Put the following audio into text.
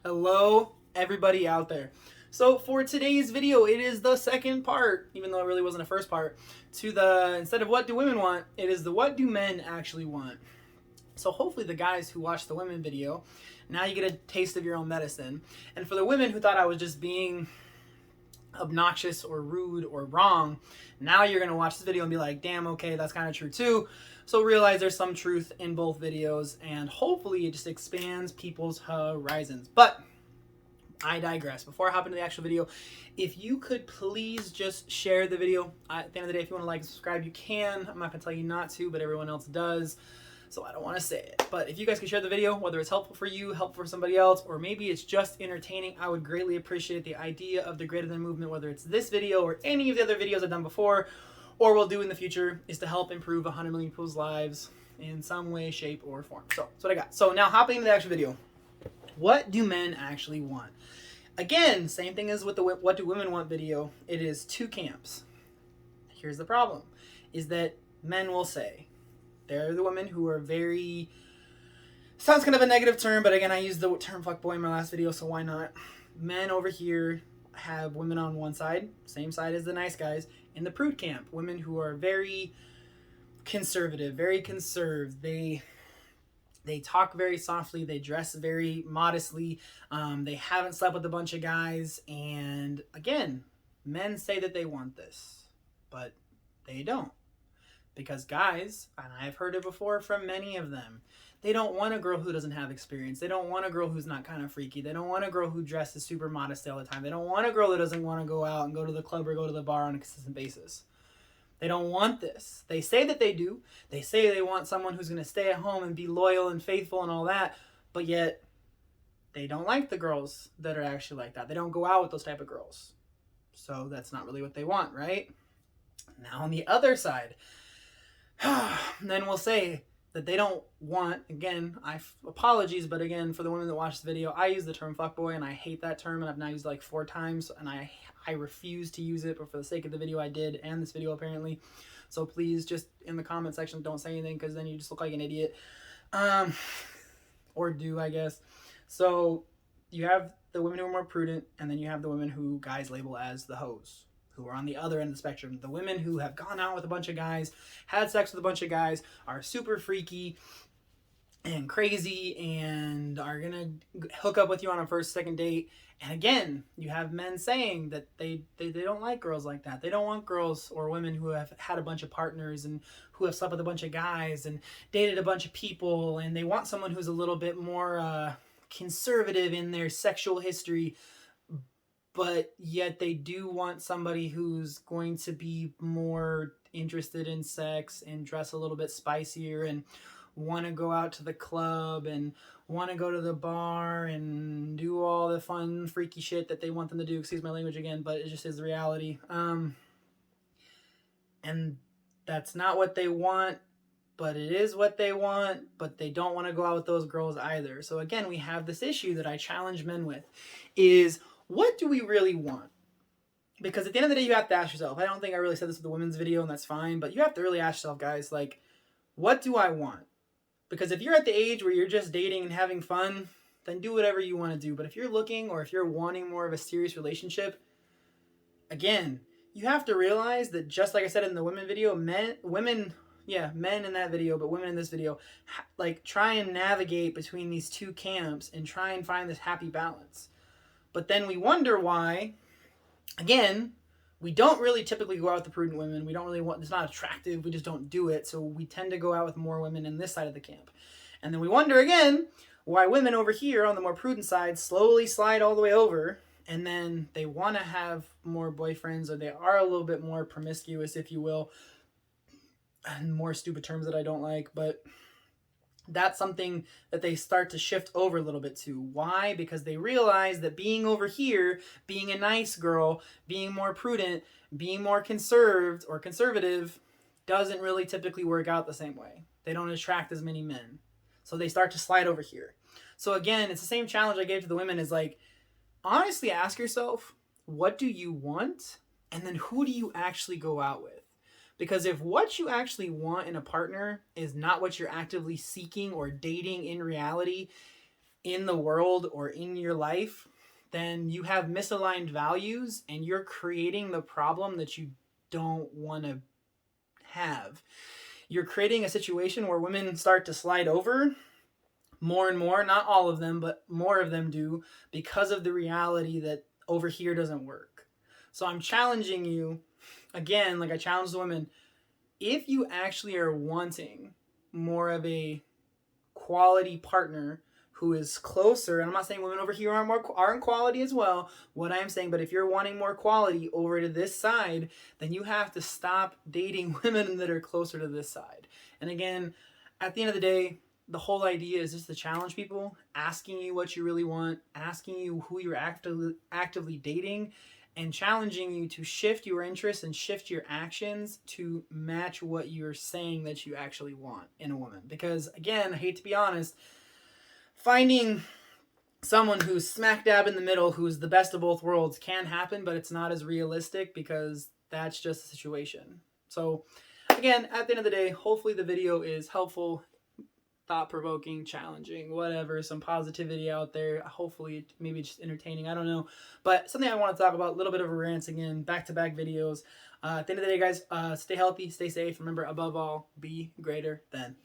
Hello, everybody out there. So for today's video, it is the second part, even though it really wasn't a first part, to the, instead of what do women want, it is the what do men actually want. So hopefully the guys who watched the women video, now you get a taste of your own medicine. And for the women who thought I was just being obnoxious or rude or wrong, now you're going to watch this video and be like, damn, okay, that's kind of true too. So realize there's some truth in both videos, and hopefully it just expands people's horizons. But I digress. Before I hop into the actual video, if you could please just share the video. At the end of the day, if you want to like and subscribe, you can. I'm not going to tell you not to, but everyone else does, so I don't want to say it. But if you guys could share the video, whether it's helpful for you, helpful for somebody else, or maybe it's just entertaining, I would greatly appreciate the idea of the greater than movement, whether it's this video or any of the other videos I've done before or will do in the future, is to help improve 100 million people's lives in some way, shape, or form. So that's what I got. So now hopping into the actual video. What do men actually want? Again, same thing as with the what do women want video. It is two camps. Here's the problem, is that men will say, they're the women who are very, sounds kind of a negative term, but again, I used the term fuckboy in my last video, so why not? Men over here have women on one side, same side as the nice guys, in the prude camp. Women who are very conservative, very conserved. They talk very softly, they dress very modestly, they haven't slept with a bunch of guys, and again, men say that they want this, but they don't. Because guys, and I've heard it before from many of them, they don't want a girl who doesn't have experience. They don't want a girl who's not kind of freaky. They don't want a girl who dresses super modest all the time. They don't want a girl that doesn't want to go out and go to the club or go to the bar on a consistent basis. They don't want this. They say that they do. They say they want someone who's going to stay at home and be loyal and faithful and all that, but yet they don't like the girls that are actually like that. They don't go out with those type of girls. So that's not really what they want, right? Now on the other side, then we'll say that they don't want, again, apologies, but again, for the women that watch this video, I use the term fuckboy, and I hate that term, and I've now used it like 4 times, and I refuse to use it, but for the sake of the video I did, and this video apparently, so please just in the comment section don't say anything, because then you just look like an idiot, or do, I guess. So you have the women who are more prudent, and then you have the women who guys label as the hoes, who are on the other end of the spectrum. The women who have gone out with a bunch of guys, had sex with a bunch of guys, are super freaky and crazy, and are gonna hook up with you on a first, second date. And again, you have men saying that they don't like girls like that. They don't want girls or women who have had a bunch of partners and who have slept with a bunch of guys and dated a bunch of people, and they want someone who's a little bit more conservative in their sexual history, but yet they do want somebody who's going to be more interested in sex and dress a little bit spicier and want to go out to the club and want to go to the bar and do all the fun, freaky shit that they want them to do. Excuse my language again, but it just is the reality. And that's not what they want, but it is what they want, but they don't want to go out with those girls either. So again, we have this issue that I challenge men with, is what do we really want? Because at the end of the day, you have to ask yourself, I don't think I really said this with the women's video, and that's fine, but you have to really ask yourself, guys, like, what do I want? Because if you're at the age where you're just dating and having fun, then do whatever you want to do. But if you're looking, or if you're wanting more of a serious relationship, again, you have to realize that, just like I said in the women video, men in that video, but women in this video, like, try and navigate between these two camps and try and find this happy balance. But then we wonder why, again, we don't really typically go out with the prudent women. We don't really want, it's not attractive. We just don't do it. So we tend to go out with more women in this side of the camp. And then we wonder again why women over here on the more prudent side slowly slide all the way over. And then they want to have more boyfriends, or they are a little bit more promiscuous, if you will. And more stupid terms that I don't like, but that's something that they start to shift over a little bit to. Why? Because they realize that being over here, being a nice girl, being more prudent, being more conserved or conservative, doesn't really typically work out the same way. They don't attract as many men. So they start to slide over here. So again, it's the same challenge I gave to the women, is like, honestly ask yourself, what do you want? And then who do you actually go out with? Because if what you actually want in a partner is not what you're actively seeking or dating in reality, in the world or in your life, then you have misaligned values and you're creating the problem that you don't want to have. You're creating a situation where women start to slide over more and more, not all of them, but more of them do, because of the reality that over here doesn't work. So I'm challenging you, again, like I challenged the women, if you actually are wanting more of a quality partner who is closer, and I'm not saying women over here aren't quality as well, what I'm saying, but if you're wanting more quality over to this side, then you have to stop dating women that are closer to this side. And again, at the end of the day, the whole idea is just to challenge people, asking you what you really want, asking you who you're actively dating, and challenging you to shift your interests and shift your actions to match what you're saying that you actually want in a woman. Because again, I hate to be honest, finding someone who's smack dab in the middle, who's the best of both worlds, can happen, but it's not as realistic because that's just the situation. So again, at the end of the day, hopefully the video is helpful, thought-provoking, challenging, whatever, some positivity out there. Hopefully, maybe just entertaining, I don't know. But something I want to talk about, a little bit of a rant again, back-to-back videos. At the end of the day, guys, stay healthy, stay safe. Remember, above all, be greater than.